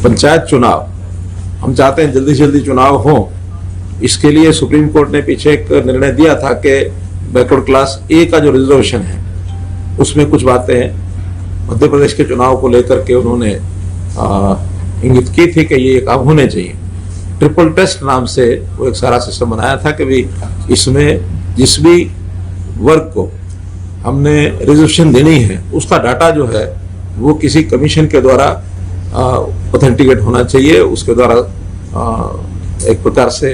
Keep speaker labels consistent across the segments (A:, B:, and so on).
A: पंचायत चुनाव हम चाहते हैं जल्दी से जल्दी चुनाव हो। इसके लिए सुप्रीम कोर्ट ने पीछे एक निर्णय दिया था कि बैकवर्ड क्लास ए का जो रिजर्वेशन है उसमें कुछ बातें मध्य प्रदेश के चुनाव को लेकर के उन्होंने इंगित की थी कि ये काम होने चाहिए। ट्रिपल टेस्ट नाम से वो एक सारा सिस्टम बनाया था कि भाई इसमें जिस भी वर्ग को हमने रिजर्वेशन देनी है उसका डाटा जो है वो किसी कमीशन के द्वारा ऑथेंटिकेट होना चाहिए। उसके द्वारा एक प्रकार से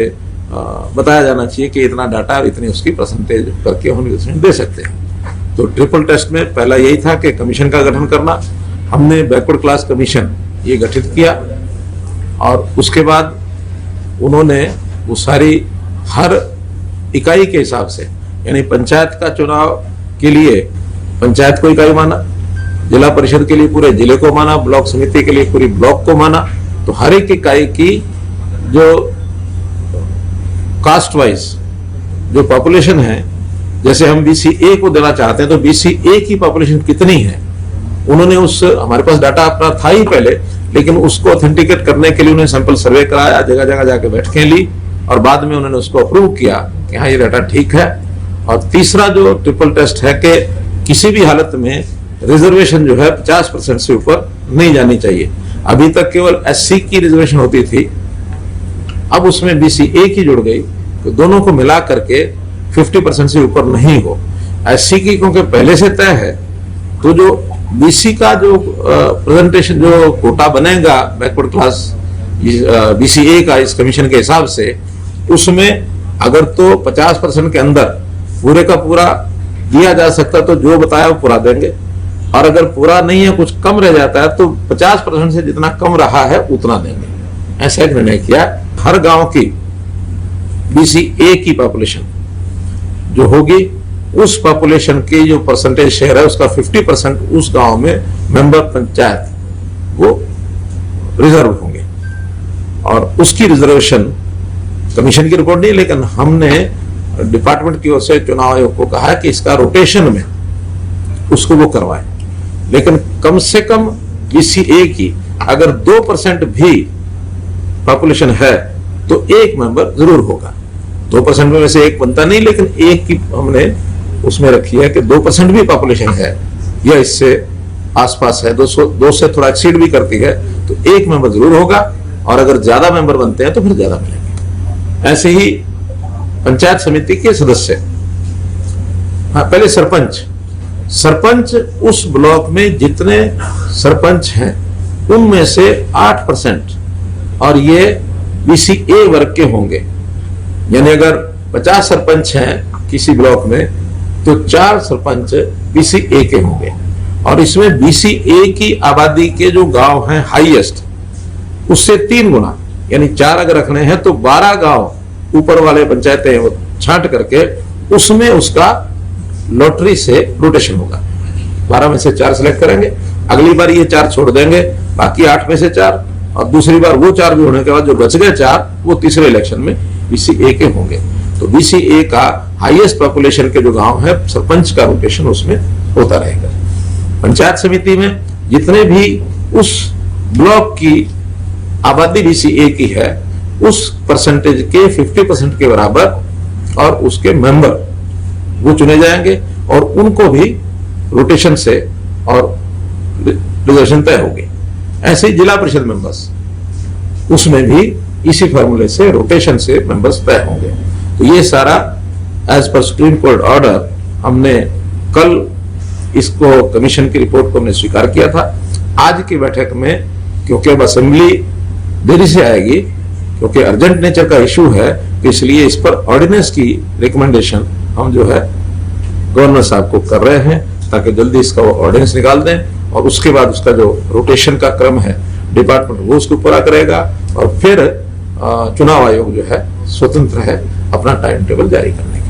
A: बताया जाना चाहिए कि इतना डाटा इतनी उसकी परसेंटेज करके हम रिजर्वेशन दे सकते हैं। तो ट्रिपल टेस्ट में पहला यही था कि कमीशन का गठन करना। हमने बैकवर्ड क्लास कमीशन ये गठित किया और उसके बाद उन्होंने वो सारी हर इकाई के हिसाब से, यानी पंचायत का चुनाव के लिए पंचायत को इकाई माना, जिला परिषद के लिए पूरे जिले को माना, ब्लॉक समिति के लिए पूरी ब्लॉक को माना। तो हर एक इकाई की जो कास्ट वाइज जो पॉपुलेशन है, जैसे हम BCA को देना चाहते हैं तो BCA की पॉपुलेशन कितनी है उन्होंने उस हमारे पास डाटा अपना था ही पहले, लेकिन उसको ऑथेंटिकेट करने के लिए उन्होंने सैंपल सर्वे कराया, जगह जगह जाके बैठकें ली और बाद में उन्होंने उसको अप्रूव किया कि हाँ ये डाटा ठीक है। और तीसरा जो ट्रिपल टेस्ट है कि किसी भी हालत में रिजर्वेशन जो है 50% से ऊपर नहीं जानी चाहिए। अभी तक केवल SC की रिजर्वेशन होती थी, अब उसमें BCA की जुड़ गई तो दोनों को मिला करके 50% से ऊपर नहीं हो। SC की क्योंकि पहले से तय है तो जो BC का जो प्रेजेंटेशन जो कोटा बनेगा बैकवर्ड क्लास BCA का इस कमीशन के हिसाब से, उसमें अगर तो 50% के अंदर पूरे का पूरा दिया जा सकता तो जो बताया वो पूरा देंगे, और अगर पूरा नहीं है कुछ कम रह जाता है तो 50% से जितना कम रहा है उतना देंगे। ऐसा एक निर्णय किया। हर गांव की BCA की पॉपुलेशन जो होगी उस पॉपुलेशन की जो परसेंटेज शेयर है उसका 50% उस गांव में मेंबर पंचायत वो रिजर्व होंगे और उसकी रिजर्वेशन कमीशन की रिपोर्ट नहीं, लेकिन हमने डिपार्टमेंट की ओर से चुनाव आयोग को कहा कि इसका रोटेशन में उसको वो करवाए। लेकिन कम से कम BCA की अगर 2% भी पॉपुलेशन है तो एक मेंबर जरूर होगा। 2% में से एक बनता नहीं, लेकिन एक की हमने उसमें रखी है कि 2% भी पॉपुलेशन है या इससे आसपास है, 2 से थोड़ा एक्सीड भी करती है तो एक मेंबर जरूर होगा, और अगर ज्यादा मेंबर बनते हैं तो फिर ज्यादा मिलेंगे। ऐसे ही पंचायत समिति के सदस्य, हाँ पहले सरपंच उस ब्लॉक में जितने सरपंच हैं उनमें से 8% और ये BCA वर्ग के होंगे। यानी अगर 50 सरपंच हैं किसी ब्लॉक में तो 4 सरपंच BCA के होंगे, और इसमें BCA की आबादी के जो गांव हैं हाईएस्ट उससे 3 गुना, यानी 4 अगर रखने हैं तो 12 गांव ऊपर वाले पंचायतें वो छांट करके उसमें उसका लॉटरी से रोटेशन होगा। 12 में से 4 सिलेक्ट करेंगे, अगली बार ये 4 छोड़ देंगे, बाकी 8 में से 4, और दूसरी बार वो 4 भी होने के बाद जो बच गए 4 वो तीसरे इलेक्शन में BCA के होंगे। तो BCA का हाईएस्ट पॉपुलेशन के जो गांव है सरपंच का रोटेशन उसमें होता रहेगा। पंचायत समिति में जितने भी उस ब्लॉक की आबादी BCA की है उस परसेंटेज के 50% के बराबर और उसके मेंबर वो चुने जाएंगे और उनको भी रोटेशन से और रिजर्वेशन तय होगी। ऐसे ही जिला परिषद मेंबर्स उसमें भी इसी फॉर्मूले से रोटेशन से मेंबर्स तय होंगे। तो ये सारा as per supreme court order हमने कल इसको कमीशन की रिपोर्ट को हमने स्वीकार किया था। आज की बैठक में क्योंकि अब असेंबली देरी से आएगी क्योंकि अर्जेंट नेचर का इशू है, तो इसलिए इस पर ऑर्डिनेंस की रिकमेंडेशन हम जो है गवर्नर साहब को कर रहे हैं ताकि जल्दी इसका वो ऑर्डिनेंस निकाल दें, और उसके बाद उसका जो रोटेशन का क्रम है डिपार्टमेंट वो उसको पूरा करेगा, और फिर चुनाव आयोग जो है स्वतंत्र है अपना टाइम टेबल जारी करने का।